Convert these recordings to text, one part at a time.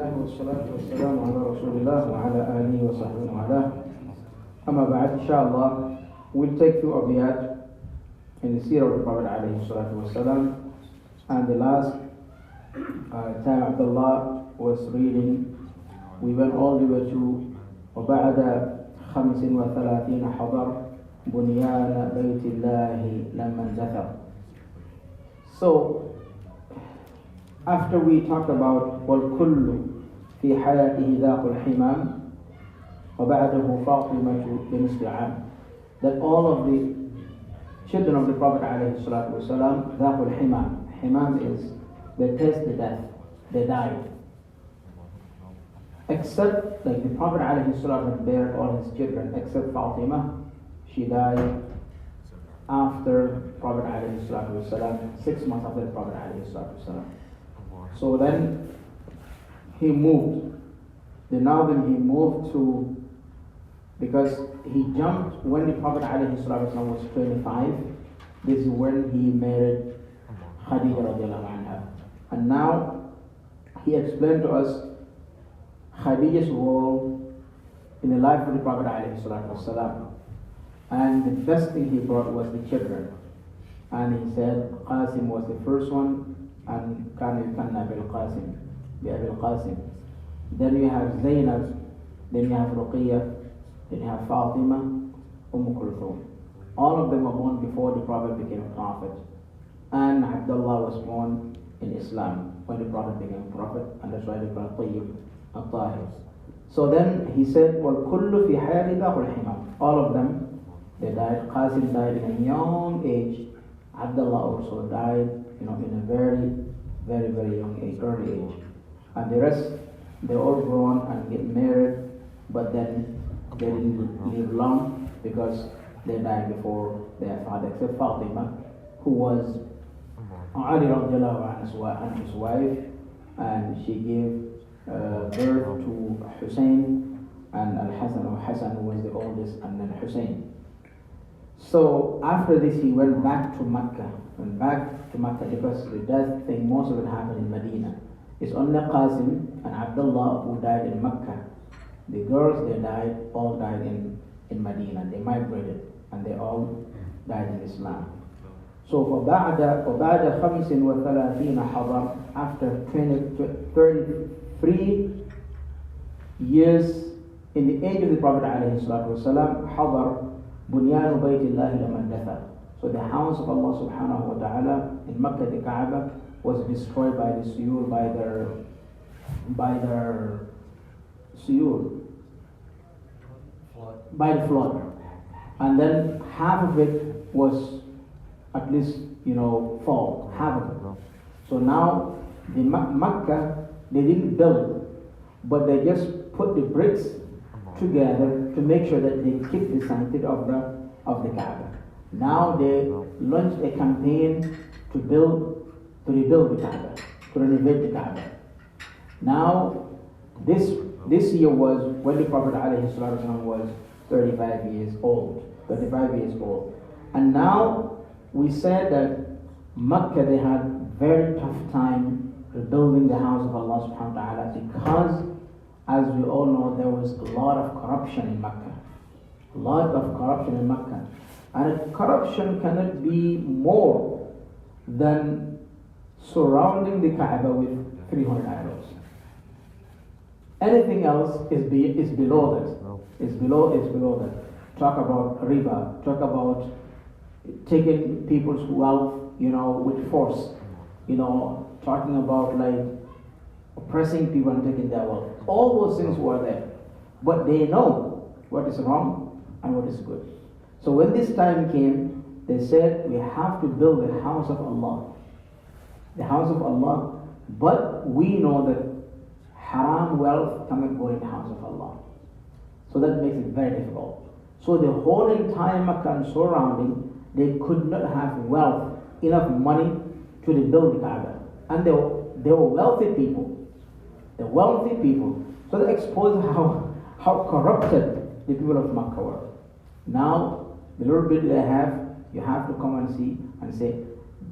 الله والصلاة والسلام على رسول الله وعلى آله وصحبه وعلاه. أما بعد, inshallah, we'll take few abiyat in the seerah of the Prophet alayhi salatu wasalam. And the last time Abdullah was reading, we went all the way to وبعد 35 حضر بنيان بيت الله لما اندثر. So after we talked about والكل في حياته ذاق الحمام وبعده فاطمة بنصف عام, that all of the children of the Prophet عليه الصلاة والسلام ذاق الحمام. Himam is they taste the death, they died. Except, like the Prophet ﷺ had buried all his children except Fatima. She died after Prophet ﷺ, 6 months after the Prophet ﷺ. So then he moved. Then he moved to, because he jumped when the Prophet ﷺ was 25. This is when he married Khadija radiallahu anha. And now he explained to us Khadija's role in the life of the Prophet ﷺ. And the best thing he brought was the children. And he said Qasim was the first one, and Kana yukanna bil Qasim, bi Abil Qasim. Then you have Zainab, then you have Ruqiyya, then you have Fatima, Kulthum. All of them were born before the Prophet became a prophet. And Abdullah was born in Islam when the Prophet became a prophet, and that's why they call it Tayyib al-Tahir. So then he said, وَالْكُلُّ فِي حَيَالِ ذَاقُ الْحِمَامِ. All of them, they died. Qasim died in a young age. Abdullah also died, in a very, very, very young age, early age. And the rest, they all grown and get married, but then they didn't live long because they died before their father, except Fatima, who was Ali radiallahu anhu's wife, and she gave birth to Hussein and Al-Hasan, or Hassan was the oldest, and then Hussein. So after this he went back to Mecca, because the death thing, most of it happened in Medina. It's only Qasim and Abdullah who died in Mecca. The girls, all died in Medina. They migrated and they all died in Islam. So وبعد 35 حضر, after 33 years in the age of the Prophet ﷺ, حضر بنيان بيت الله لما اندثر. So the house of Allah subhanahu wa ta'ala in Mecca, the Kaaba, was destroyed by the suyur, by the flood. And then half of it was at least, fall, half of it. So now the Mecca, they didn't build, but they just put the bricks together to make sure that they keep the sanctity of the Kaaba. Now they launched a campaign to rebuild the Kaaba, to renovate the Kaaba. Now this year was when the Prophet ﷺ was 35 years old. And now we said that Mecca, they had very tough time rebuilding the house of Allah subhanahu wa ta'ala, because as we all know, there was a lot of corruption in Mecca. And corruption cannot be more than surrounding the Kaaba with 300 idols. Anything else is below that. It's below that. Talk about riba, talk about taking people's wealth, with force, talking about like oppressing people and taking their wealth. All those things were there. But they know what is wrong and what is good. So when this time came, they said, we have to build the house of Allah. The house of Allah. But we know that haram wealth cannot go in the house of Allah. So that makes it very difficult. So the whole entire Mecca and surrounding, they could not have wealth, enough money to rebuild the Kaaba. And they were wealthy people. So that exposed how corrupted the people of Mecca were. Now, the little bit they have, you have to come and see and say,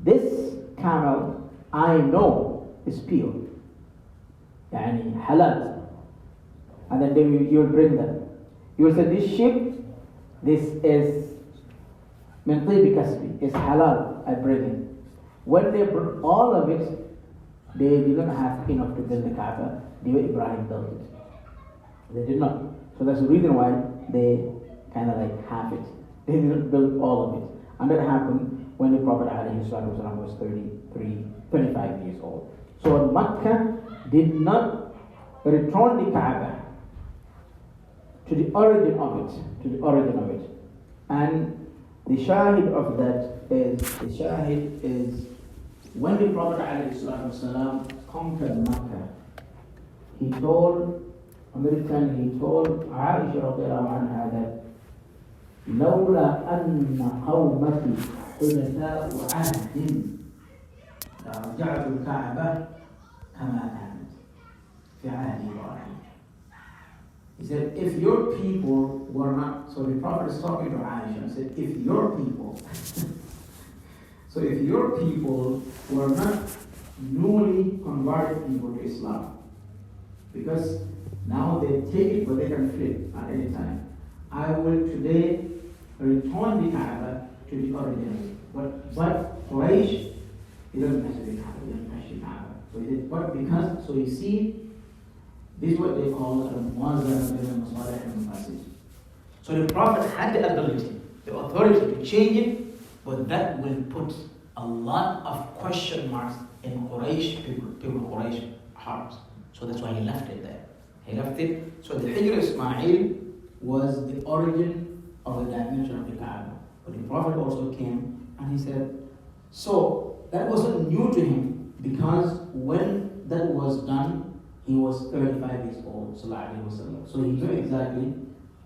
this camel I know is pure. يعني halal. And then you will bring them. You will say, this sheep, this is min tibi kasbi, is halal, I bring it. When they brought all of it, they did not have enough to build the Kaaba the way Ibrahim built it. They did not. So that's the reason why they kind of like have it. They didn't build all of it. And that happened when the Prophet ﷺ was 35 years old. So Makkah did not return the Kaaba to the origin of it. And the shahid of that is when the Prophet ﷺ conquered Makkah, he told Aisha radiallahu anha that لولا أن قومك حدثاء عهد لرجعت الكعبة كما كانت في عهد إبراهيم. He said, if your people were not, so the Prophet is talking to Aisha and said, if your people were not newly converted people to Islam, because now they take it but they can flip at any time, I will today return the Kaaba to the original. But Quraysh, he doesn't touch the Kaaba, he doesn't touch the Kaaba. So he did, but because, so you see, this is what they call al-Muwazana. So the Prophet had the ability, the authority to change it, but that will put a lot of question marks in Quraysh, people Quraysh hearts. So that's why he left it there. He left it. So the Hijr Ismail was the origin of the dimension of the Kaaba. But the Prophet also came and he said, so that wasn't new to him, because when that was done, he was 35 years old. So he knew exactly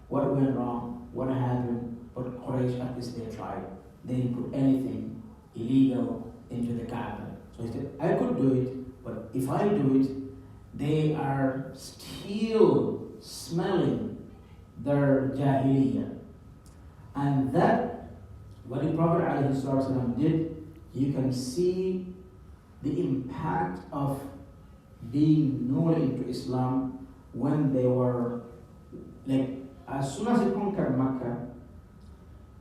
what went wrong, what happened, but Quraysh at this they tried. They didn't put anything illegal into the Kaaba. So he said, I could do it, but if I do it, they are still smelling their jahiliyyah. And that, what the Prophet ﷺ did, you can see the impact of being newly into Islam when they were, like, as soon as he conquered Makkah,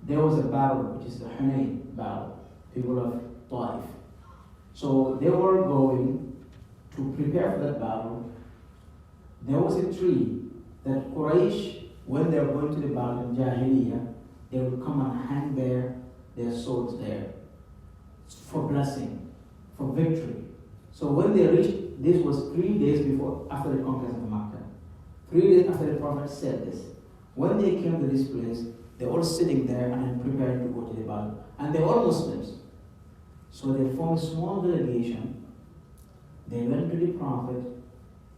there was a battle, which is the Hunayn battle, people of Taif. So they were going to prepare for that battle. There was a tree that Quraysh, when they were going to the battle in Jahiliyyah, they would come and hang their swords there for blessing, for victory. So when they reached, this was 3 days after the conquest of Makkah. 3 days after the Prophet said this. When they came to this place, they were all sitting there and preparing to go to the battle. And they were all Muslims. So they formed a small delegation. They went to the Prophet.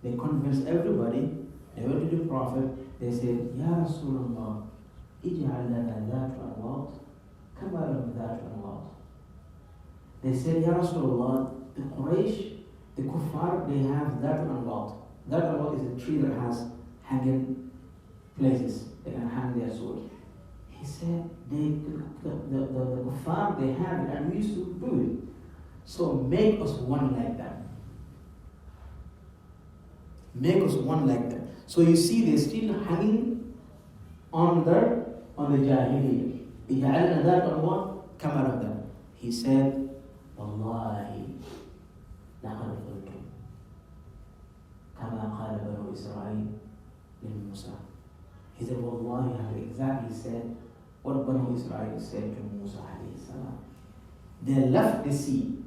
They convinced everybody. They went to the Prophet. They said, Ya Rasulullah, ij'al lana dhatu anwat, kama lahum dhatu anwat. They said, Ya Rasulullah, the Quraysh, the Kuffar, they have dhatu anwat. Dhatu anwat is a tree that has hanging places. They can hang their sword. He said, the Kuffar, they have it, and we used to do it. So make us one like them. Make us one like them. So you see, they're still hanging on the Jahiliyyah. إِجْعَلْنَا ذَاتَ أَنْوَاتٍ كَمَا لَهُمْ. He said, وَاللَّهِ لَقَدْ قُلْتُمْ كَمَا قَالَ بَنُو إِسْرَائِيلَ لِمُوسَى. He said, Wallahi, I have exactly said what Banu Israel said to Musa alayhi salam. They left the sea.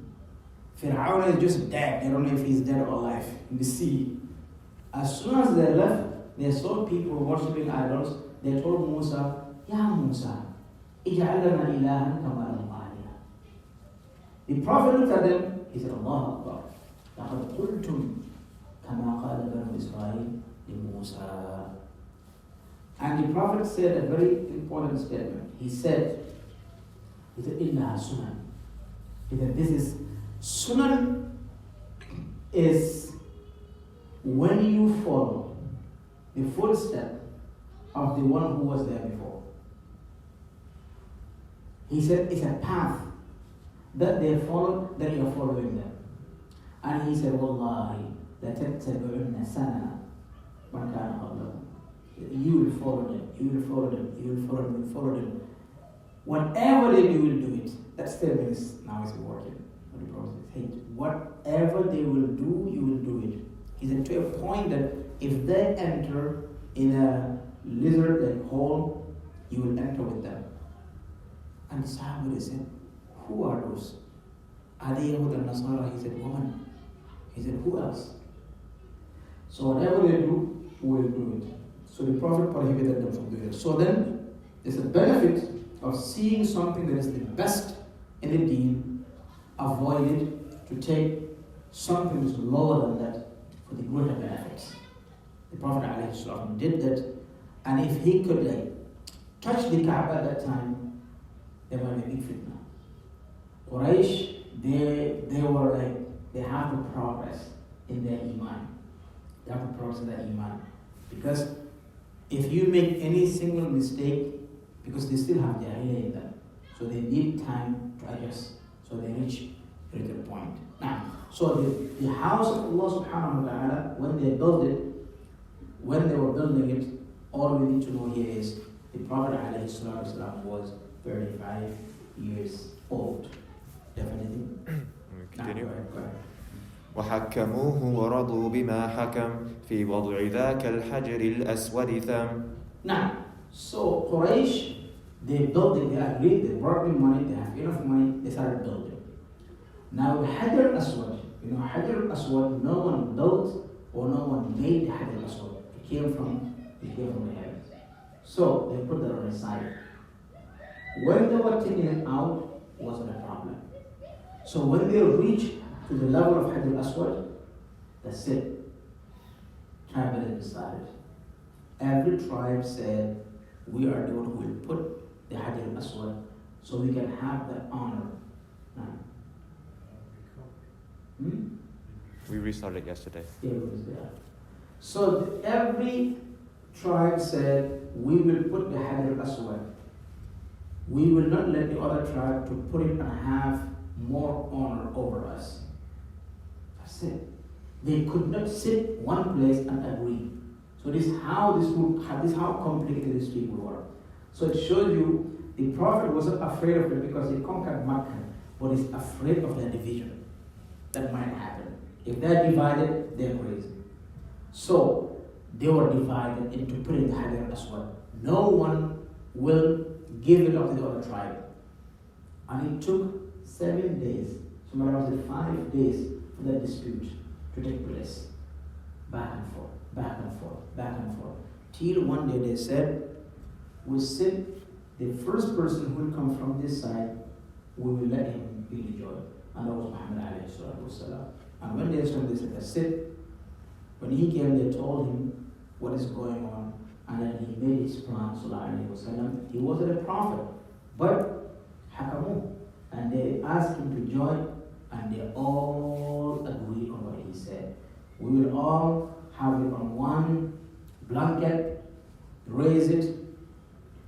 Fir'aun is just dead. They don't know if he's dead or alive in the sea. As soon as they left, they saw people worshipping idols. They told Musa, Ya Musa, ij'al lana ilahan kama lahum aliha. The Prophet looked at them. He said, Allahu Akbar. لَقَدْ قُلْتُمْ كَمَا قَالَ بَنُو إِسْرَائِيلَ لِمُوسَى. And the Prophet said a very important statement. He said, إِنَّهَا sunan. He said, this is, sunan is when you follow the footstep of the one who was there before. He said, it's a path that they followed, that you're following them. And he said, Wallahi, لَتَتَّبِعُنَّ سَنَنَ مَنْ كَانَ قَبْلَكُمْ. You will follow them, you will follow them, you will follow them, you will follow them. Whatever they do, you will do it. That statement is now is working. What the Prophet says, hey, whatever they will do, you will do it. He said to a point that if they enter in a lizard-like hole, you will enter with them. And Sahaba said, who are those? Are they Yahud and Nasara? He said, woman. He said, who else? So whatever they do, we will do it. So the Prophet prohibited them from doing it. So then, there's a benefit of seeing something that is the best in the deen, avoid it, to take something that's lower than that for the greater benefits. The Prophet ﷺ did that, and if he could touch the Kaaba at that time, there might be a big fitna. Quraysh, they were they have to progress in their iman. They have to progress in their iman. Because if you make any single mistake, because they still have their ilay in them, so they need time to adjust, so they reach a certain point. Now, so the house of Allah subhanahu wa ta'ala, when they built it, when they were building it, all we need to know here is the Prophet ﷺ was 35 years old. Definitely. Continue. Go ahead. وحكموه ورضوا بما حكم في وضع ذاك الحجر الأسود ثم. Now, so Quraysh, they built it, they agreed, they brought in money, they have enough money, they started building. Now, Hajar al-Aswad, Hajar al-Aswad, no one built or no one made Hajar al-Aswad. It came from the heavens. So, they put that on the side. When they were taking it out, wasn't a problem. So, when they reached to the level of Hajar al-Aswad, that's it. Tribalism decided. Every tribe said, we are the one who will put the Hajar al-Aswad so we can have that honor. We restarted yesterday. Yeah, it was there. So every tribe said, we will put the Hajar al-Aswad. We will not let the other tribe to put it and have more honor over us. That's it. They could not sit one place and agree. So this is how complicated these people were. So it shows you the Prophet wasn't afraid of it because he conquered Makkah, but he's afraid of their division. That might happen. If they're divided, they're crazy. So they were divided into putting the Hajar al-Aswad. No one will give it up to the other tribe. And it took 7 days, somewhere 5 days for that dispute to take place. Back and forth, back and forth, back and forth. Till one day they said, we said the first person who will come from this side, we will let him be the judge. And that was Muhammad alayhi salatu wasalam. And when they said, that's it. When he came, they told him what is going on. And then he made his plan, sallallahu alayhi wasallam. He wasn't a prophet, but hakamu. And they asked him to join, and they all agreed on what he said. We will all have it on one blanket, raise it.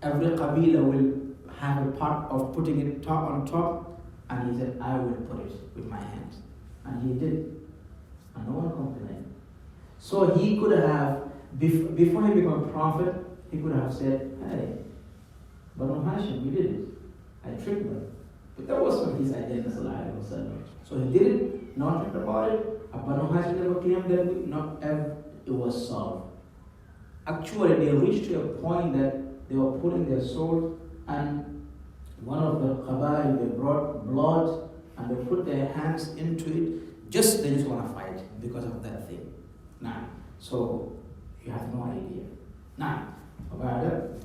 Every Qabila will have a part of putting it top on top. And he said, I will put it with my hands. And he did. And no one complained. So he could have, before he became a prophet, he could have said, hey, Banu Hashim, we did it. I tricked them. But that wasn't his identity. So he did it, not tricked about it. Banu Hashim never claimed that not ever it was solved. Actually, they reached to a point that they were pulling their sword, and one of the Qabail, they brought blood and they put their hands into it. They just want to fight because of that thing. Now, so you have no idea. Now, about it.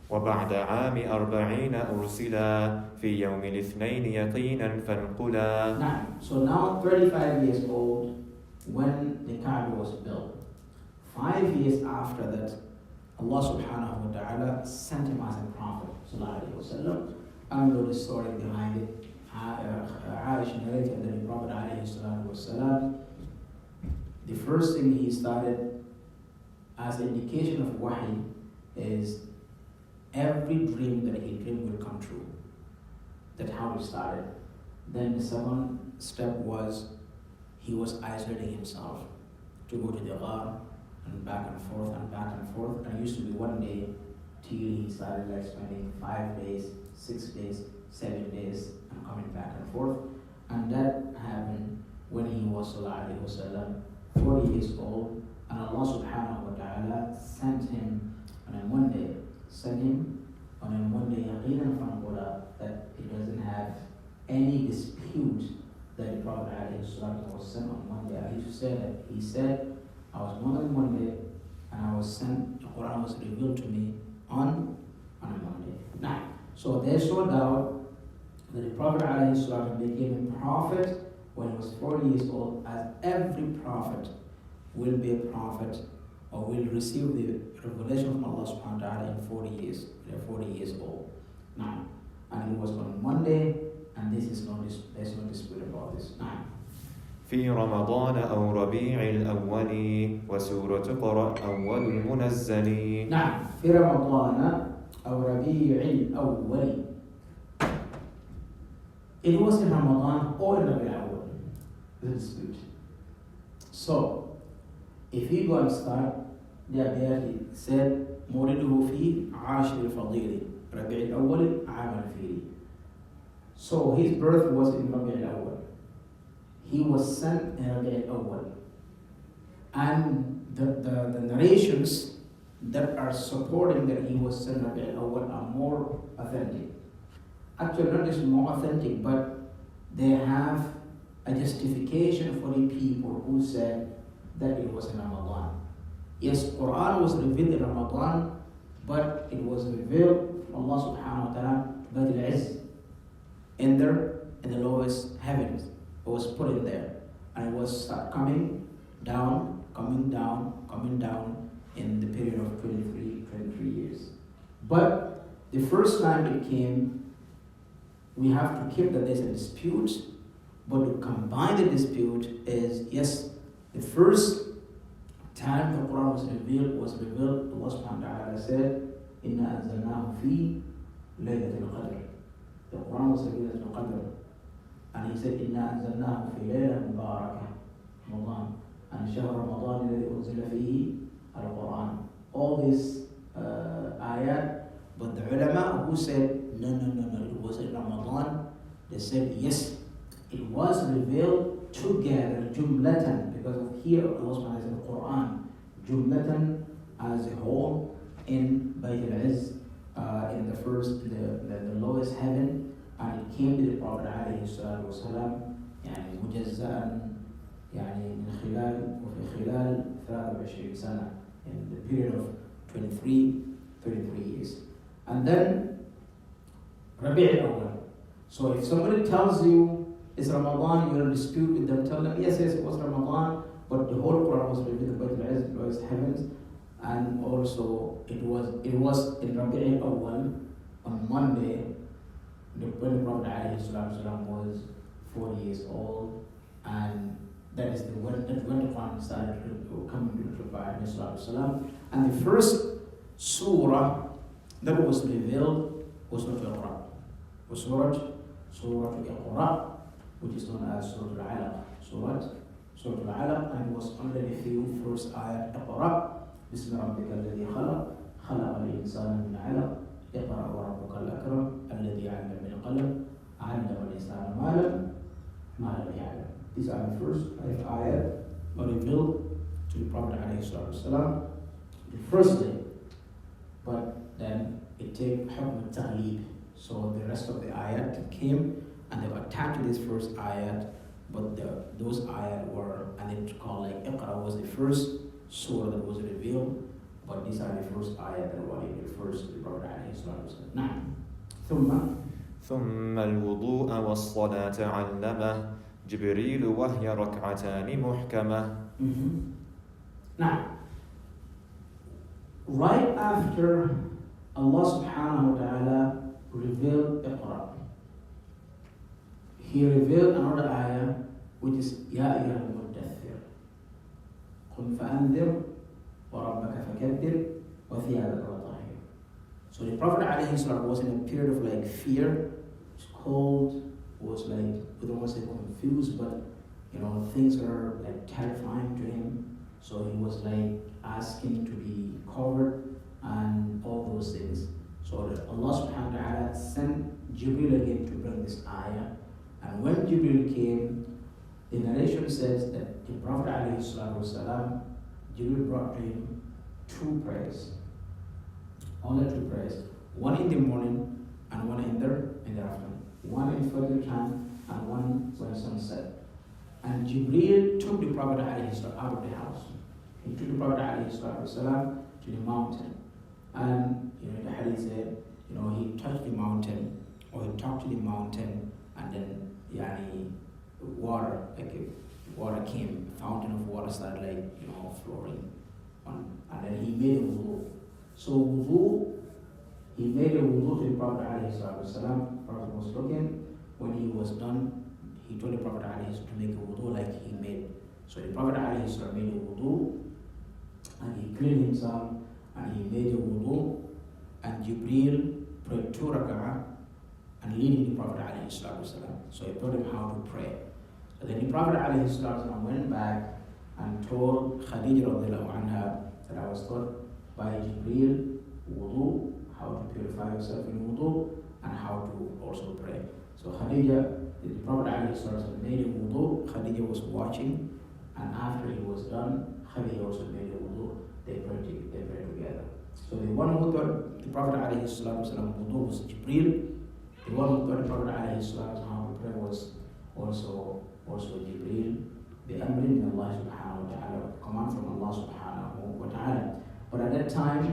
وبعد عام 40 أرسلا في يوم الاثنين يقينا فانقلا. Now 35 years old when the Kaaba was built. 5 years after that, Allah subhanahu wa ta'ala sent him as a prophet, sallallahu alayhi wa sallam. I know the story behind it. Aisha narrated that the Prophet alayhi salatu wa sallam, the first thing he started as an indication of wahi is every dream that he dreamed will come true. That's how it started. Then the second step was he was isolating himself. to go to the ghar and back and forth and back and forth. And it used to be one day till he started like spending 5 days, 6 days, 7 days and coming back and forth. And that happened when he was sallallahu alaihi wasallam 40 years old, and Allah subhanahu wa ta'ala sent him on a Monday, yaqinan from Allah, that he doesn't have any dispute that the Prophet alayhi salam was sent on Monday. He said, I was born on Monday and I was sent, the Quran was revealed to me on a Monday. Now, so there's no doubt that the Prophet ﷺ became a prophet when he was 40 years old, as every prophet will be a prophet or will receive the revelation from Allah subhanahu wa ta'ala in 40 years. They're 40 years old. Now, and it was on Monday, and there's no dispute about this. Now, في رمضان أو ربيع الأول وسورة قرأ أول المنزل. نعم في رمضان أو ربيع الأول. It was in Ramadan or in Rabi' al-Awwal. This is good. So, if you go and start, he said, مولده في عاشر الفضيل ربيع الأول عام الفيل. So his birth was in Rabi' al-Awwal. He was sent in Rabi' al-Awwal. And the narrations that are supporting that he was sent in Rabi' al-Awwal are more authentic. Actually, not just more authentic, but they have a justification for the people who said that it was in Ramadan. Yes, Quran was revealed in Ramadan, but it was revealed from Allah subhanahu wa ta'ala, Bayt al-Izz, in the lowest heavens. It was put in there. And it was coming down in the period of 23 years. But the first time it came, we have to keep that there's a dispute, but to combine the dispute is, yes, the first time the Quran was revealed, Allah subhanahu wa ta'ala said, Inna anzalnahu fi laylatil qadr. The Quran was revealed in Qadr. And he said, Inna anzalnahu fi laylatil mubarakah, Ramadan. And shahr Ramadan alladhi unzila fihi al-Quran. All these ayat. But the ulama who said, no, it was in Ramadan, they said, yes, it was revealed together, jumlatan, because of here, Allah subhanahu wa ta'ala said, Quran, jumlatan as a whole, in Bayt al-Izz, in the lowest heaven, and it came to the Prophet alayhi salatu wasalam, يعني مجزأ يعني من خلال وفي خلال 23 سنة, in the period of 33 years. And then Rabi' al-Awwal. So if somebody tells you it's Ramadan, you're in dispute with them, tell them, yes, it was Ramadan, but the whole Quran was revealed by the Izz, was heavens, and also it was in Rabi' al-Awwal on Monday, when the Prophet ﷺ was 40 years old, and that is when the Quran started coming to the Prophet ﷺ. And the first surah that was revealed was Surah Al-Qur'an. Was Surah Al-Qur'an, which is known as Surah Al-Alaq. Surah Al-Alaq, and it was under the few first ayat. Iqra, Bismi Rabbika alladhi khalaq, khalaqa al-insana min 'alaq, Iqra wa rabbuka al-akram, alladhi 'allama bil-qalam, 'allama al-insana ma lam ya'lam. These are the first 5 ayat revealed to the Prophet ﷺ the first day. But then it takes hukm al-taghlib. So the rest of the ayat came and they were attached to this first ayat, but those ayat were, and it's called like Iqra was the first surah that was revealed, but these are the first ayat that were revealed first to the Prophet ﷺ. Now, ثم الوضوء والصلاة علمه جبريل وهي ركعتان محكمة. Now, right after Allah subhanahu wa ta'ala revealed Iqra, He revealed another ayah which is Ya ayyuhal muddaththir qum fa'anzir wa rabbaka fakabbir wa thiyabaka fatahhir. So the Prophet ﷺ was in a period of like fear, was cold, was like, we don't want to say confused, but things are like terrifying to him. So he was like asking to be covered and all those things. So that Allah subhanahu wa ta'ala sent Jibril again to bring this ayah. And when Jibril came, the narration says that the Prophet alayhi salatu wasalam, Jibril brought to him two prayers. Only two prayers. One in the morning and one in the afternoon. One in Fajr time and one when sunset. And Jibril took the Prophet ﷺ out of the house. He took the Prophet ﷺ to the mountain. And the hadith said, he touched the mountain, or he talked to the mountain, and then water came, a fountain of water started flowing. And then he made a wudu. So wudu, he made a wudu to the Prophet ﷺ. The Prophet was looking. When he was done, he told the Prophet to make a wudu like he made. So the Prophet made a wudu, and he cleaned himself, and he made a wudu, and Jibril prayed 2 rak'ah and leading the Prophet So he taught him how to pray. So then the Prophet went back and told Khadija radiallahu anha that I was taught by Jibril wudu, how to purify yourself in wudu, and how to also pray. So Khadija, the Prophet made a wudu, Khadija was watching, and after he was done, Khadija also made a wudu, they prayed together. So the one who taught the Prophet wudu was Jibril, the one who taught the Prophet how to pray was also Jibril, the amrin min Allah subhanahu wa ta'ala, command from Allah subhanahu wa ta'ala. But at that time,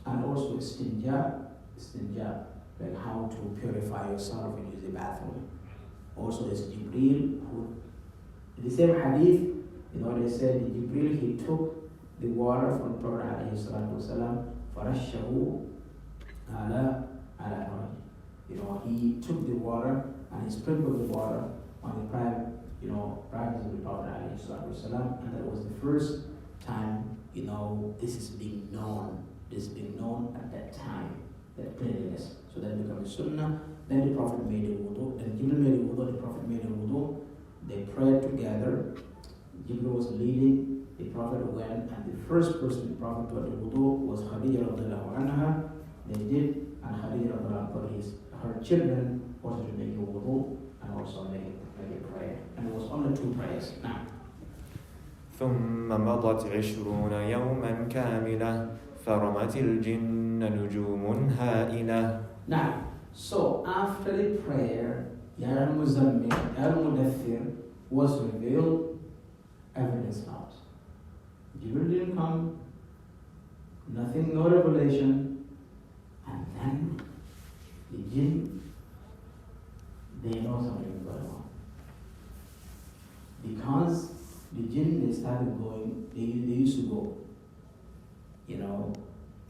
and also istinja, like how to purify yourself when you use the bathroom. Also, it's Jibril who, in the same hadith, they said Jibril, he took the water from the Prophet ﷺ, farashahu ala he took the water and he sprinkled the water on the practice of the Prophet ﷺ, and that was the first time, this is being known. This is being known at that time, that cleanliness. So that becomes sunnah. Then the Prophet made a wudu. Then Jibril made a wudu. The Prophet made a wudu. They prayed together. Jibril was leading. The Prophet went, and the first person the Prophet taught the wudu was Khadija radiallahu anha. They did, and Khadija radiallahu anha taught her children also to make a wudu and also make a prayer. And it was only 2 prayers. Now, ثم مضت 20 يوما كاملة فرمت الجن نجوم هائلة. Now, so after the prayer, Ya al-Muzammil, al-Mudaththir was revealed, evidence out. Jibril didn't come, nothing, no revelation, and then the jinn, they know something is going on. Because the jinn, they started going, they used to go,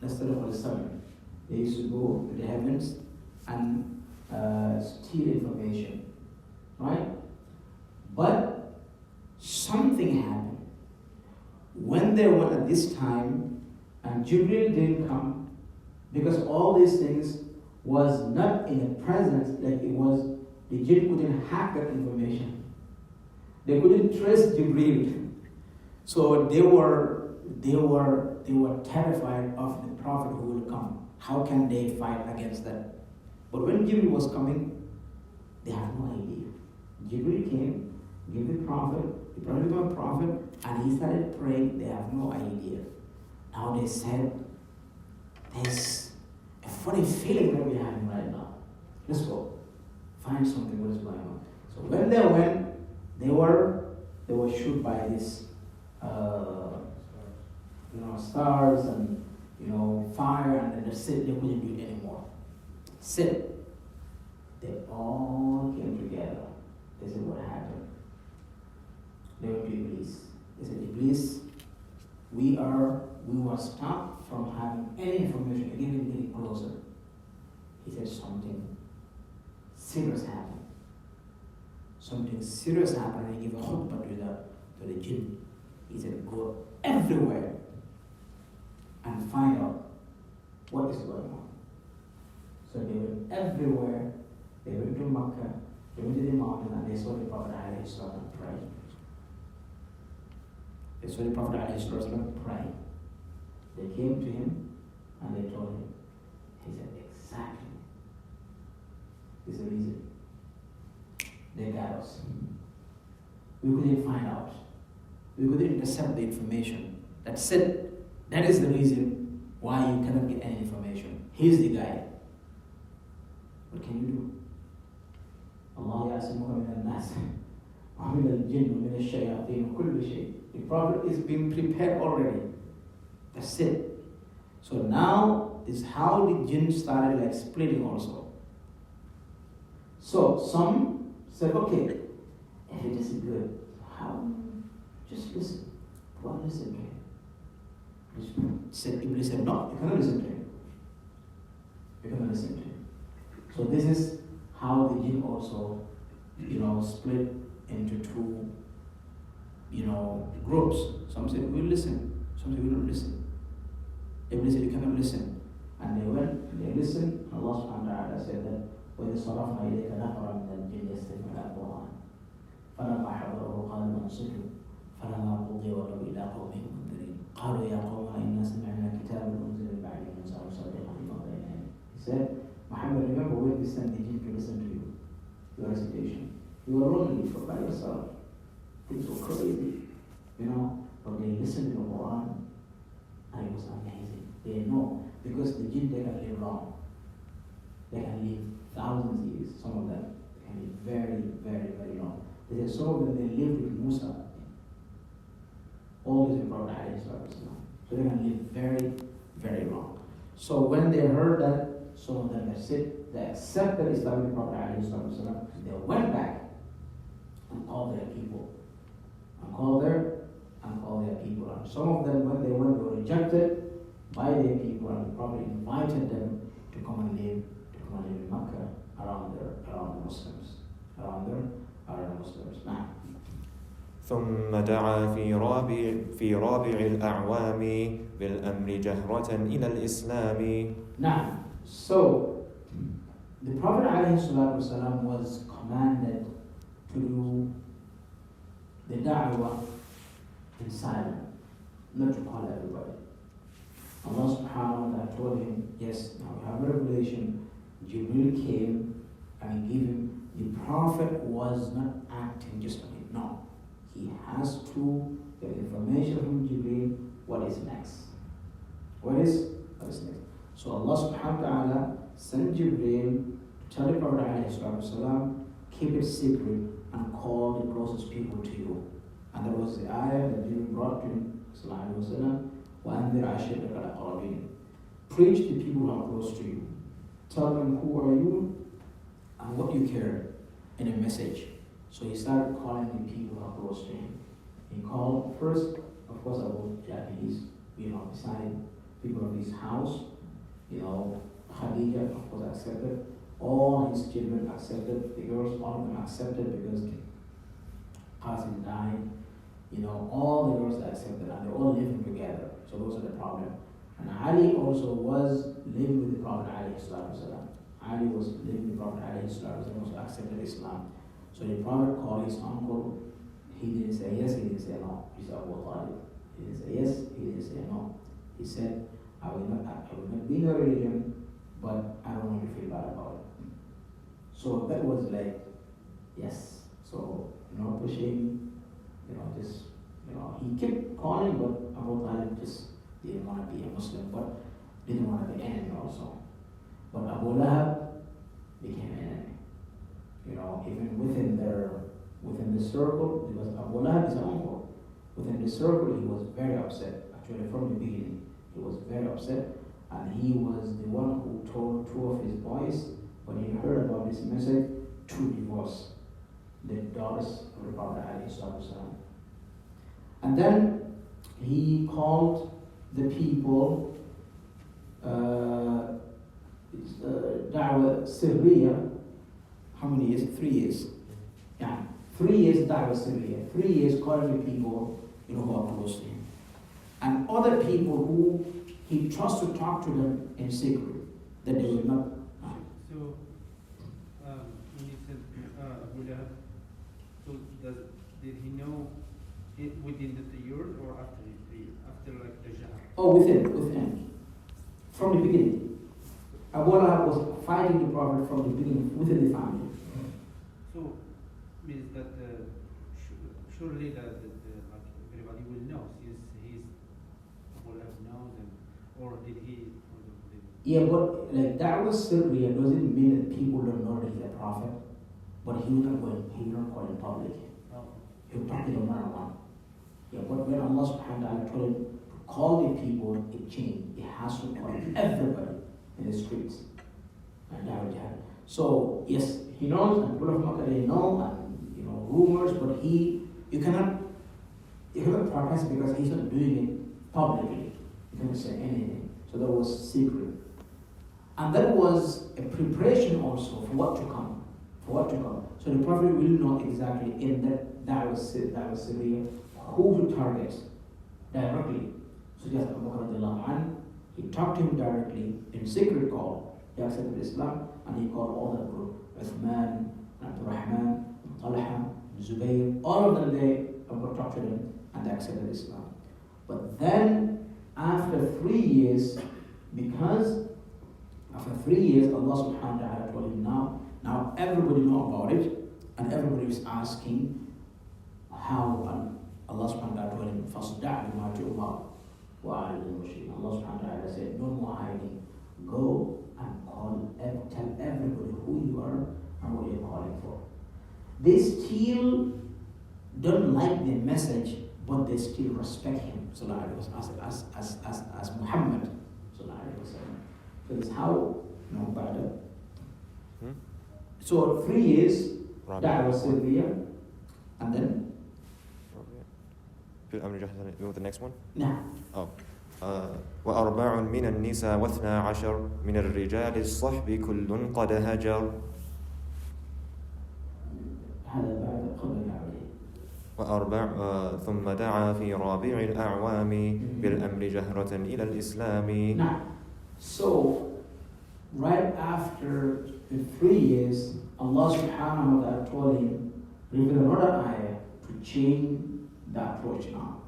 instead of the sun, they used to go to the heavens and steal information, right? But something happened. When they went at this time, and Jibril didn't come, because all these things was not in the presence, like it was, the jinn couldn't hack that information. They couldn't trace Jibril. So they were terrified of the Prophet who will come. How can they fight against that? But when Jibril was coming, they had no idea. Jibril came, gave the Prophet became a prophet, and he started praying. They have no idea. Now they said, there's a funny feeling that we're having right now. Let's go. Find something, what is going on. So when they went, they were shoot by this stars and fire, and then they said they couldn't do it anymore. Sit. They all came together. They said, what happened? They went to Iblis. They said, Iblis, we were stopped from having any information, even getting closer. He said, something serious happened. Something serious happened, and he gave a khutbah to the jinn. He said, go everywhere and find out what is going on. So they went everywhere. They went to Makkah, they went to the mountain, and they saw the Prophet ﷺ pray. So the Prophet ﷺ prayed. They came to him and they told him. He said, exactly. This is the reason. They got us. We couldn't find out. We couldn't intercept the information. That's it. That is the reason why you cannot get any information. He's the guy. What can you do? Allah ya'asimuka min al-nas wa min al-jinn wa min al-shayateen wa kulli shay. The Prophet is being prepared already. That's it. So now is how the jinn started like splitting also. So some said, okay, if it isn't good, how? Just listen. Go and listen to him. Iblis said, no, you cannot listen to him. You cannot listen to him. So this is how the jinn also, split into two, groups. Some said, we'll listen. Some said, we don't listen. Iblis said, you cannot listen. And they went, they listened, and Allah subhanahu wa ta'ala said that, وَإِذْ صَرَفْنَا إِلَيْكَ نَفَرًا مِنَ الْجِنِّ يَسْتَمِعُونَ الْقُرْآنَ فَلَمَّا حَضَرُوهُ قَالُوا أَنصِتُوا فَلَمَّا قُضِيَ وَلَّوْا إِلَىٰ قَوْمِهِمْ مُنذِرِينَ قَالُوا يَا قَوْمَنَا إِنَّا سَمِعْنَا كِتَابًا أُنزِلَ مِن بَعْدِ مُوسَىٰ مُصَدِّقًا لِمَا بَيْنَ يَدَيْهِ. He said, Muhammad, remember when we sent the jinn to listen to you, your recitation. You were lonely by yourself. Things were crazy, but they listened to the Quran and it was amazing. They know, because the jinn, they can live long. They can live thousands of years, some of them. They can live very, very, very long. They said some of them, they lived with Musa. Always in Prophet ﷺ. So they can live very, very long. So when they heard that, some of them they accepted Islam in the Prophet ﷺ, they went back and called their people. And called their people. And some of them, when they went, they were rejected by their people, and the Prophet invited them to come and live in Mecca around the Muslims. Around the Muslims. Now. ثم دعا في رابع الأعوام بالأمر جهرة إلى الإسلام. Now, so the Prophet ﷺ was commanded to do the da'wah in silence, not to call everybody. Allah subhanahu wa ta'ala told him, yes, now we have a revelation. Jibril came and he gave him, the Prophet was not acting just on it. No. He has to get information from Jibril, what is next. What is next? So Allah subhanahu wa ta'ala sent Jibril to tell the Prophet ﷺ, keep it secret and call the closest people to you. And that was the ayah that Jibril brought to him, وَأَنذِرْ عَشِيرَتَكَ الْأَقْرَبِينَ. Preach to people who are close to you. Tell them who are you and what you care in a message. So he started calling the people who are close to him. He called first, of course, about Japanese, beside people of his house, Khadija, of course, accepted. All his children accepted. The girls, all of them accepted because Qasim died. All the girls accepted, and they all living together. So those are the problem. And Ali also was living with the Prophet ﷺ. Ali was living with the Prophet ﷺ, also accepted Islam. So the Prophet called his uncle. He didn't say yes, he didn't say no. He said Abu Talib. He didn't say yes, he didn't say no. He said, I will not be in a religion, but I don't want you to feel bad about it. So that was like, yes. So, pushing, he kept calling, but Abu Talib just didn't want to be a Muslim, but didn't want to be an enemy also. But Abu Lahab became an enemy. Even within the circle, because Abu Lahab is an uncle. Within the circle, he was very upset. Actually, from the beginning, he was very upset, and he was the one who told two of his boys, when he heard about this message, to divorce the daughters of the Prophet ﷺ. And then he called the people Da'wah Sirriya. How many years? 3 years. Yeah. 3 years Da'wah Sirriya. 3 years calling the people who are close to him. And other people who he trusts to talk to them in secret, that they will not. So, when you said Abu Lahab, so did he know within the 3 years or after the 3 years? After like the Jihad? Oh, within. From the beginning. Abu Lahab was fighting the Prophet from the beginning within the family. So, means that surely that like everybody will know since he's Abu Lahab knows him, or did he? Yeah, but like that was Syria doesn't mean that people don't know that he's a prophet, but he will not go in public. He will talk to them one-on-one. Yeah, but when Allah subhanahu wa ta'ala told him to call the people, it changed. It has to call everybody in the streets. And so yes, he knows, and people of Makkah they know, and rumors, but you cannot protest because he's not doing it publicly. You cannot say anything. So that was secret. And that was a preparation also for what to come. So the Prophet will know exactly in that was Syria who to target directly. So just Abu Bakr, he talked to him directly in secret call. He accepted Islam and he called all that group. Uthman, Abdul Rahman, Talha, Zubayr, all of them Abu Bakr talked to them and they accepted Islam. But then after 3 years, after 3 years, Allah subhanahu wa ta'ala told him now everybody know about it, and everybody is asking how Allah subhanahu wa ta'ala told him, فَصْدَعْ بِمَا تُؤْمَرُ وَأَعْرِضْ عَنِ الْمُشْرِكِينَ. Allah subhanahu wa ta'ala said, no more hiding. Go and tell everybody who you are and what you're calling for. They still don't like the message, but they still respect him as Muhammad. So that's how Badr. So 3 years, that was Syria, and then the next one? No. وأربع من النساء واثنا عشر من الرجال الصحب كل قد هجر. هذا بعد قبل وأربع ثم دعا في رابع الأعوام بالأمر جهرة إلى الإسلام. Now, so right after the 3 years, Allah subhanahu wa ta'ala told him, reveal another ayah to change the approach now,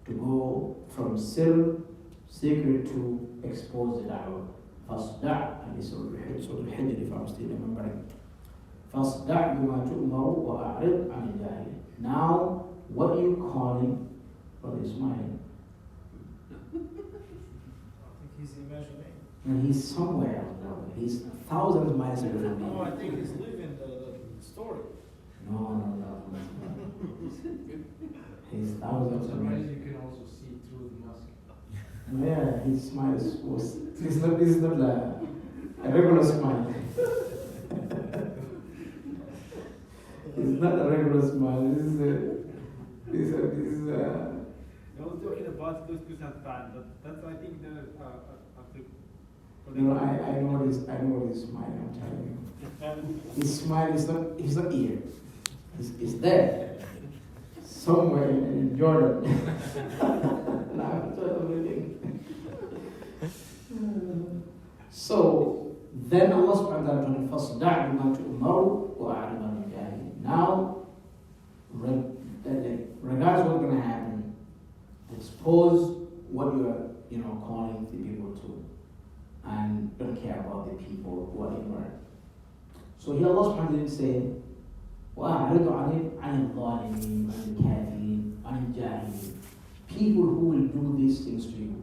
to go from secret to expose the da'wah. فَاصْدَعْ, and it's Surah Al-Hijr if I'm still remembering. فَاصْدَعْ بِمَا تُؤْمَرُ وَأَعْرِضْ عَنِ الْجَاهِلِينَ. Now, what are you calling? Brother Ismail. I think he's imagining. And he's somewhere else now. He's thousands of miles away from me. No, I think he's living the story. No. He's thousands of miles. You can also see through the mask. Yeah, his smile was. This is not a regular smile. It's not a regular smile. This is. I was talking about those 2,000 times, but that's I think the. No, I know this. I know this smile. I'm telling you. His smile is not. He's not here. It's there. Somewhere in Jordan. So then Allah subhanahu wa ta'ala told him, فَاصْدَعْ بِمَا تُؤْمَرُ وَأَعْرِضْ عَنِ الْجَاهِلِينَ. Now, regardless what's going to happen, expose what you are, calling the people to, and don't care about the people who are ignorant. So here Allah subhanahu wa ta'ala say, وَأَعْرِضْ عَنِ الظَّالِمِينَ عَنِ الْكَافِرِينَ عَنِ الْجَاهِلِينَ. People who will do these things to you,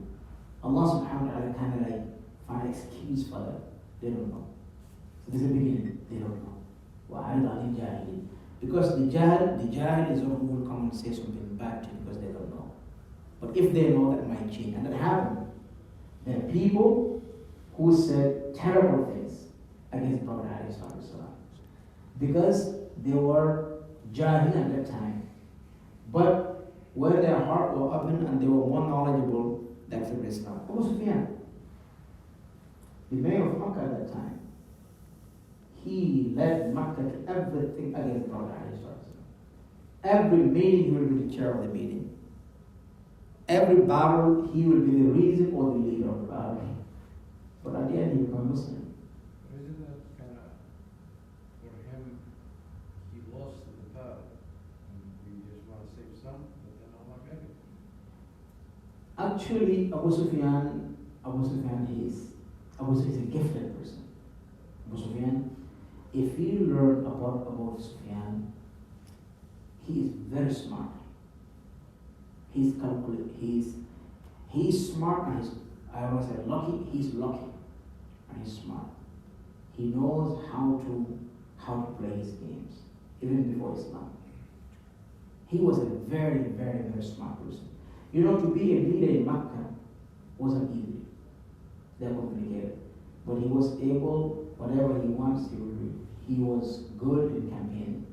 Allah subhanahu wa ta'ala kind of like find excuse for them. They don't know. So this is the beginning. They don't know. وَأَعْرِضْ عَنِ الْجَاهِلِينَ. Because the jahil is one who will come and say something bad to you because they don't know. But if they know, that might change. And that happened. There are people who said terrible things against Prophet ﷺ because they were jahil at that time. But when their heart was open and they were more knowledgeable, they accepted Islam. Abu Sufyan, the mayor of Makkah at that time, he led Makkah to everything against Prophet ﷺ. Every meeting, he will be the chair of the meeting. Every battle, he will be the reason or the leader of the battle. But at the end, he became Muslim. Isn't that kind of, for him, he lost the battle, and we just want to save some? Actually, Abu Sufyan is a gifted person. Abu Sufyan, if you learn about Abu Sufyan, he is very smart. He's calculated. He's smart and I always say lucky. He's lucky and he's smart. He knows how to play his games even before Islam. He was a very, very, very smart person. You know, to be a leader in Makkah wasn't easy. They're complicated. But he was able, whatever he wants, he will do. He was good in campaigning.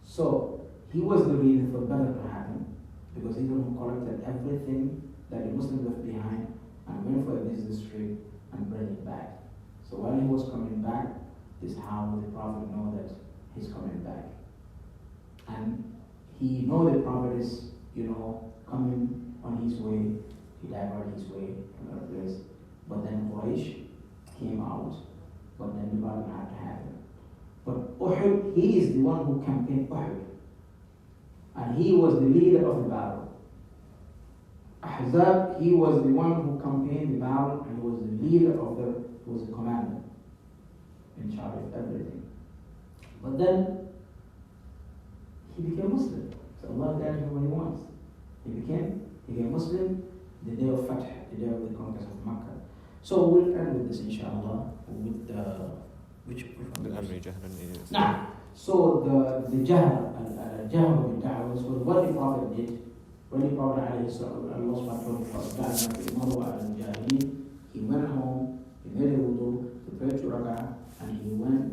So he was the reason for Badr to happen, because he collected everything that the Muslims left behind and went for a business trip and brought it back. So while he was coming back, is how the Prophet know that he's coming back. And he know the Prophet is, coming on his way. He diverted his way to another place. But then Quraysh came out. But then the Prophet had to happen. But Uhud, he is the one who campaigned Uhud. And he was the leader of the battle. Ahzab, he was the one who campaigned the battle and he was the leader he was the commander in charge of everything. But then he became Muslim. So Allah guides him when he wants. He became Muslim the day of Fatih, the day of the conquest of Makkah. So we'll end with this inshallah, with which one? Nah. So the jahr with da'wah was what the Prophet did. When the Prophet Allah subhanahu wa ta'ala he went home, he made a wudu, he prayed 2 rak'ah, and he went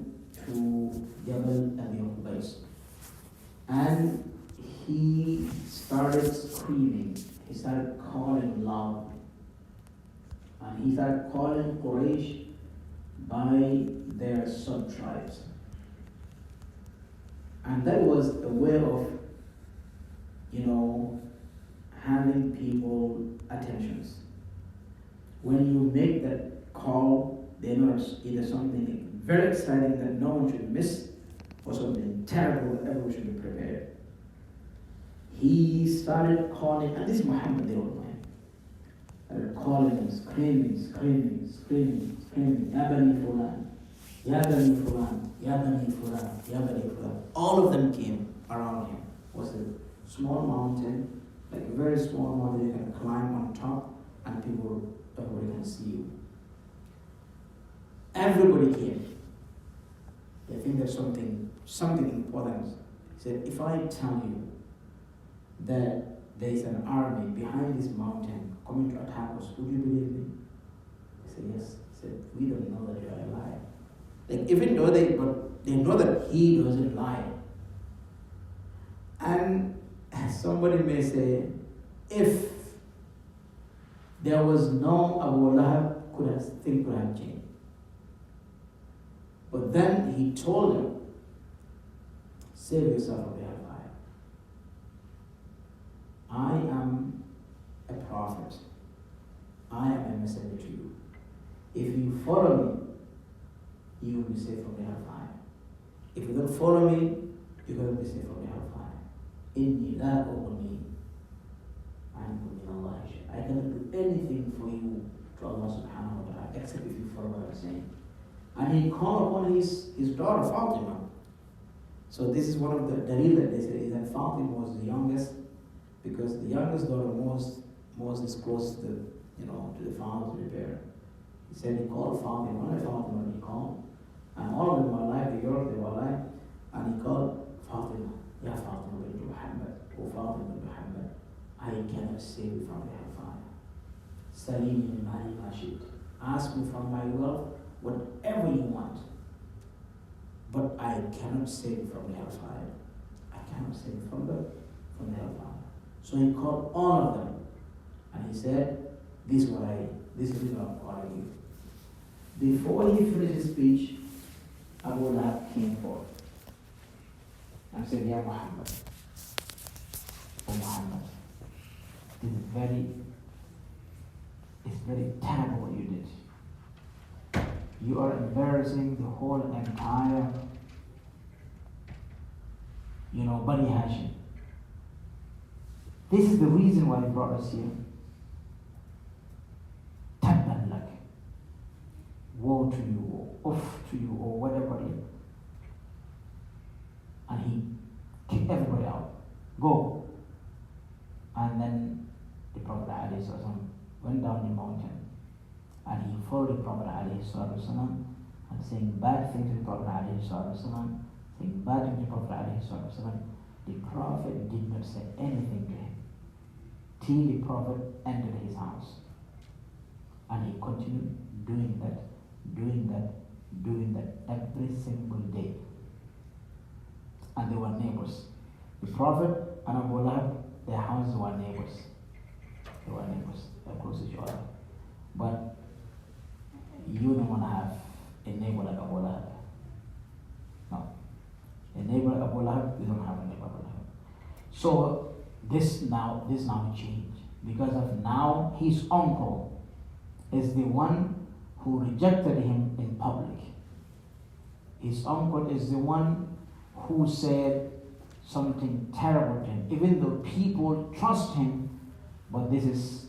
to Jabal Abi Qubais. And he started screaming, he started calling loud. And he started calling Quraysh by their sub-tribes. And that was a way of, having people attentions. When you make that call, they know it's either something very exciting that no one should miss, or something terrible that everyone should be prepared. He started calling, and this is Muhammad the old man. Started calling and screaming, Ya Bani Fulan, Ya Bani Fulan, Ya Bani Fulan, Ya Bani Fulan. All of them came around him. It was a small mountain, like a very small mountain you can climb on top, and everybody can see you. Everybody came. I think there's something important. He said, if I tell you that there is an army behind this mountain coming to attack us, would you believe me? He said, yes. He said, we don't know that you are alive. Like, even though they know that he doesn't lie. And somebody may say, if there was no Abu Lahab, things could have changed. But then he told them, save yourself from the hellfire. I am a prophet. I am a messenger to you. If you follow me, you will be saved from the hellfire. If you don't follow me, you're going to be saved from the hellfire. Inni la ughni ankum min Allah shay'an. I cannot do anything for you to Allah subhanahu wa ta'ala except if you follow what I'm saying. And he called upon his daughter Fatima. So this is one of the dalil that they say is that Fatima was the youngest, because the youngest daughter was close to the father, to the parent. He said he called Fatima, only Fatima he called. And all of them were alive, the girls, they were alive. And he called Fatima, Ya Fatima bint Muhammad, O Fatima bint Muhammad, I cannot save you from the hellfire. Salini min mali ma shi'ta. Ask me from my wealth whatever you want. But I cannot save you from the hellfire. I cannot save you from the hellfire. So he called all of them. And he said, this is what I'm calling you. Before he finished his speech, Abu Lahab came forth and said, Ya Muhammad, O Muhammad, it's very terrible what you did. You are embarrassing the whole entire, Bani Hashim. This is the reason why he brought us here. woe to you, or off to you, or whatever. And he kicked everybody out. Go. And then the Prophet ﷺ went down the mountain and he followed the Prophet ﷺ and saying bad things to the Prophet ﷺ, saying bad things to the Prophet ﷺ. The Prophet did not say anything to him till the Prophet entered his house. And he continued doing that every single day. And they were neighbors. The Prophet and Abu Lahab, their houses were neighbors. They were neighbors. They were close to each other. But you don't want to have a neighbor like Abu Lahab. No. A neighbor like Abu Lahab, you don't have a neighbor like Abu Lahab. So this now changed. Because of now his uncle is the one who rejected him in public. His uncle is the one who said something terrible to him, even though people trust him, but this is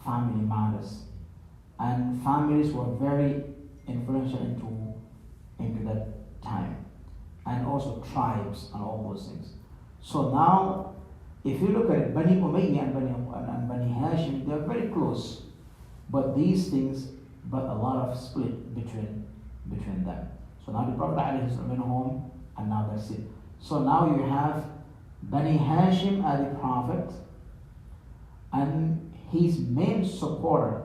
family matters. And families were very influential into that time. And also tribes and all those things. So now, if you look at it, Bani Umayyah and Bani Hashim, they're very close. But these things brought a lot of split between them. So now the Prophet ﷺ went home, and now that's it. So now you have Bani Hashim as the Prophet, and his main supporter,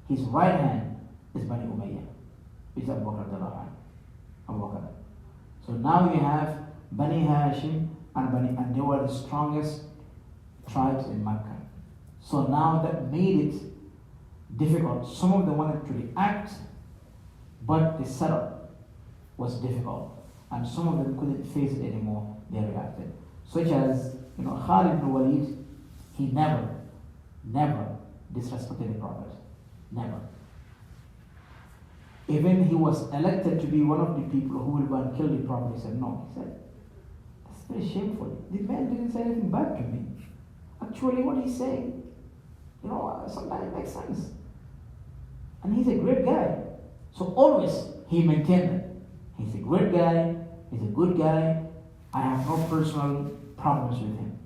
his right hand, is Bani Umayyah. It's Abu Bakr. So now you have Bani Hashim and they were the strongest tribes in Mecca. So now that made it difficult. Some of them wanted to react, but the setup was difficult. And some of them couldn't face it anymore, they reacted. Such as, Khalid ibn Walid, he never disrespected the Prophet. Never. Even he was elected to be one of the people who will go and kill the Prophet. He said, no. He said, that's very shameful. The man didn't say anything bad to me. Actually, what he's saying, sometimes it makes sense. And he's a great guy. So always he maintained that. He's a great guy, he's a good guy, I have no personal problems with him.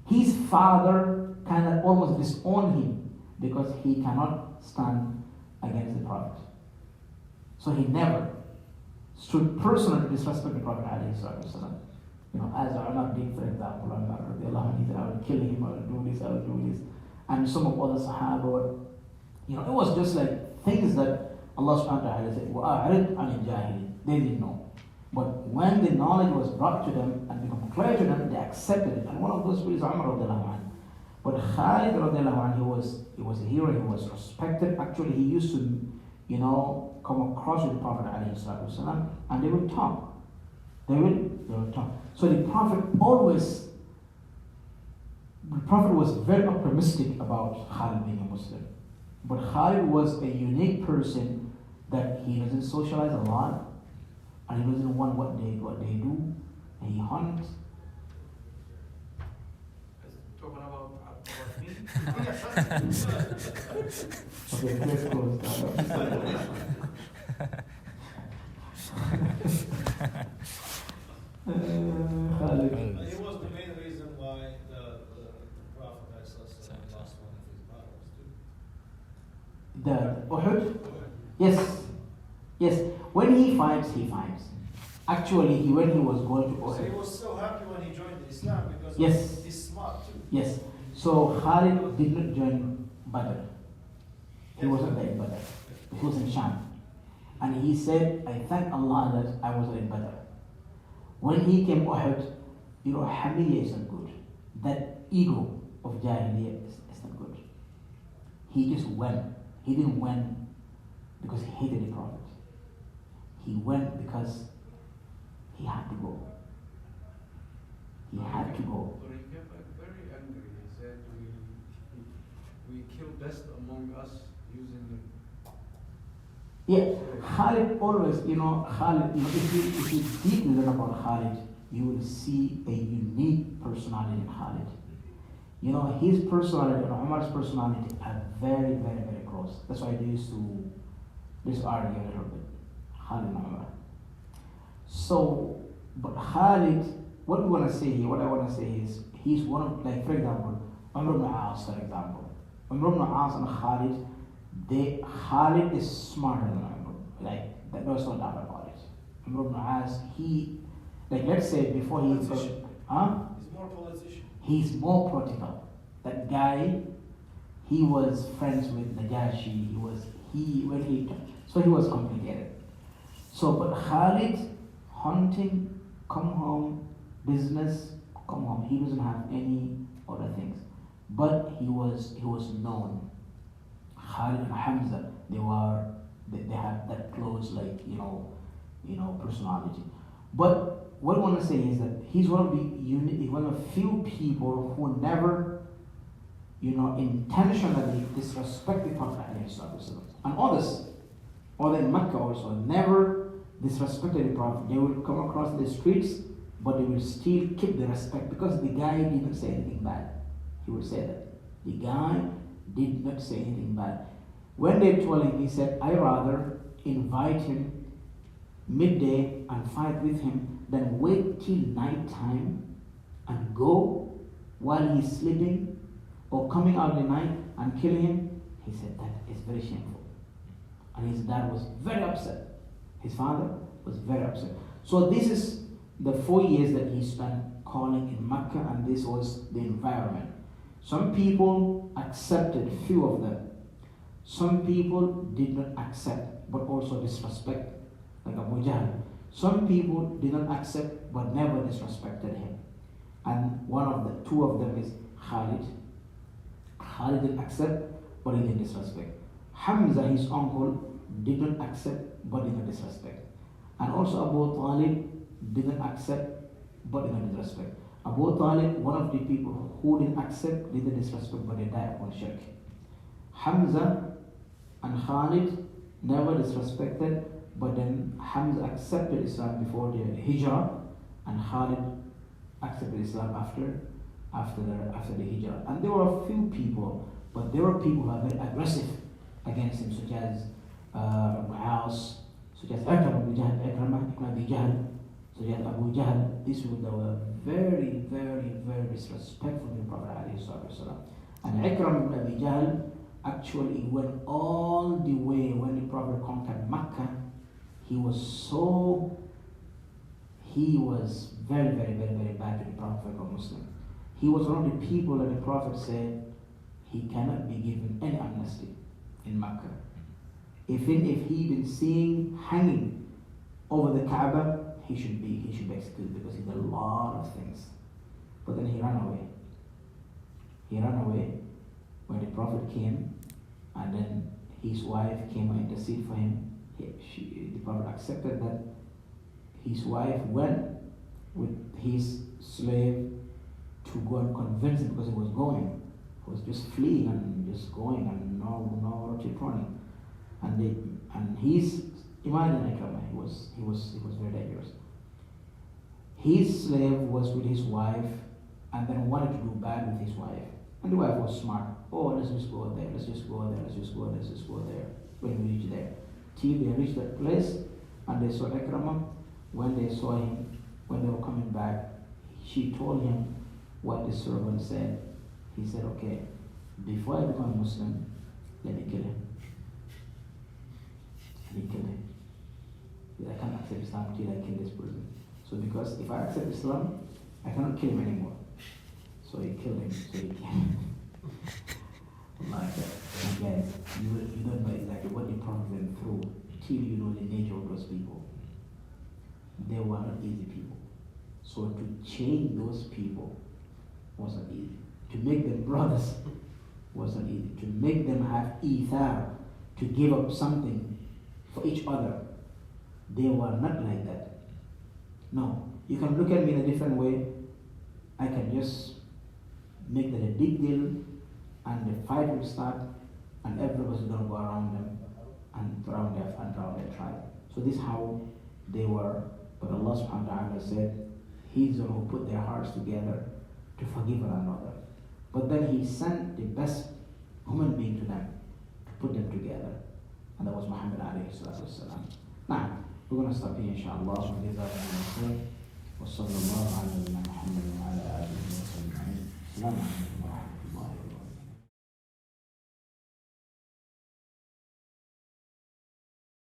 His father kind of almost disowned him because he cannot stand against the Prophet. So he never stood personally to disrespect the Prophet ﷺ. As Umar did, for example, he said, I will kill him, I will do this. And some of other Sahaba, it was just like things that Allah subhanahu wa ta'ala said, وَأَعْرِضْ عَنِ الْجَاهِلِينَ. They didn't know. But when the knowledge was brought to them and become clear to them, they accepted it. And one of those people is Umar radiallahu anhu. But Khalid radiallahu anhu, he was a hero, he was respected. Actually, he used to, come across with the Prophet ﷺ, and they would talk. They would talk. So the Prophet was very optimistic about Khalid being a Muslim. But Khalid was a unique person that he doesn't socialize a lot, and he doesn't want what they do, and he hunts. Talking about me? Okay, let's close. Khalid. It was the main reason why the Prophet lost one of his battles too. The Uhud? Yes. When he fights. Actually, when he was going to Uhud. So he was so happy when he joined Islam because he's smart too. Yes. So Khalid did not join Badr. He wasn't there in Badr. He was in Sham. And he said, I thank Allah that I was in Badr. When he came Uhud, Hamiyya is not good. That ego of Jahiliyyah is not good. He just went. He didn't win because he hated the Prophet. He went because he had to go. He had to go. But he came back very angry. He said, we kill best among us using the... Yeah, Khalid always, Khalid, if you deeply learn about Khalid, you will see a unique personality in Khalid. His personality and Umar's personality are very, very, very close. That's why they used to Let's argue a little bit. Khalid and Umar. So, but Khalid, what we want to say here, what I want to say is, he's one of, like, for example, Umar ibn As, for example. Umar ibn As and Khalid is smarter than Umar. Like, there's no doubt about it. Umar ibn As, like, let's say before he... Politician. Huh? He's more politician. He's more political. That guy, he was friends with Najashi, so he was complicated. So, but Khalid, hunting, come home, business, come home. He doesn't have any other things. But he was known. Khalid and Hamza, they had that close, like, personality. But what I want to say is that he's one of the few people who never, intentionally disrespect the Prophet ﷺ. And others in Mecca also, never disrespected the Prophet. They will come across the streets, but they will still keep the respect because the guy didn't say anything bad. He would say that. The guy did not say anything bad. When they told him, he said, I rather invite him midday and fight with him than wait till night time and go while he's sleeping or coming out in the night and kill him. He said that is very shameful. And his dad was very upset. His father was very upset. So this is the 4 years that he spent calling in Mecca, and this was the environment. Some people accepted, few of them. Some people did not accept, but also disrespect, like Abu Jahl. Some people did not accept, but never disrespected him. And two of them is Khalid. Khalid didn't accept, but he didn't disrespect. Hamza, his uncle, did not accept, but did not disrespect. And also Abu Talib did not accept, but did not disrespect. Abu Talib, one of the people who didn't accept, didn't disrespect, but they died upon shirk. Hamza and Khalid never disrespected, but then Hamza accepted Islam before the Hijrah, and Khalid accepted Islam after the Hijrah. And there were a few people, but there were people who were very aggressive against him, such as Mu'az, such as Ikramah ibn Jahl, Ikramah ibn Jahl, such as Abu Jahl. These people that were very, very, very disrespectful to the Prophet ﷺ. And Ikramah ibn Abi Jahl actually went all the way when the Prophet conquered Mecca. He was very, very, very, very bad to the Prophet or Muslim. He was one of the people that the Prophet said he cannot be given any amnesty in Mecca. Even if he been seen hanging over the Kaaba, he should be executed because he did a lot of things. But then he ran away. He ran away when the Prophet came, and then his wife came and interceded for him. The Prophet accepted that. His wife went with his slave to go and convince him because he was going. He was just fleeing and just going and no running. And he's imagine Ikramah, he was very dangerous. His slave was with his wife and then wanted to do bad with his wife. And the wife was smart. Oh, let's just go there, let's just go there. When we reach there. Till they reached that place and they saw Ikramah. When they saw him, when they were coming back, she told him what the servant said. He said, okay, before I become Muslim, let me kill him. And he killed him. He said, I can't accept Islam till I kill this person. So because if I accept Islam, I cannot kill him anymore. So he killed him. Like that. And guys, you don't know exactly what the Prophet went through till you know the nature of those people. They were not easy people. So to change those people wasn't easy. To make them brothers wasn't easy. To make them have ithar, to give up something for each other, they were not like that. No, you can look at me in a different way. I can just make that a big deal, and the fight will start, and everybody's gonna go around them and around their tribe. So this is how they were. But Allah subhanahu wa ta'ala said, He's the one who put their hearts together to forgive one another. But then He sent the best human being to them, to put them together. and that was Muhammad alayhi salatu wasalam. Now, we're going to stop here inshallah. وصلى الله على نبينا محمد وعلى آله وصحبه أجمعين. السلام عليكم.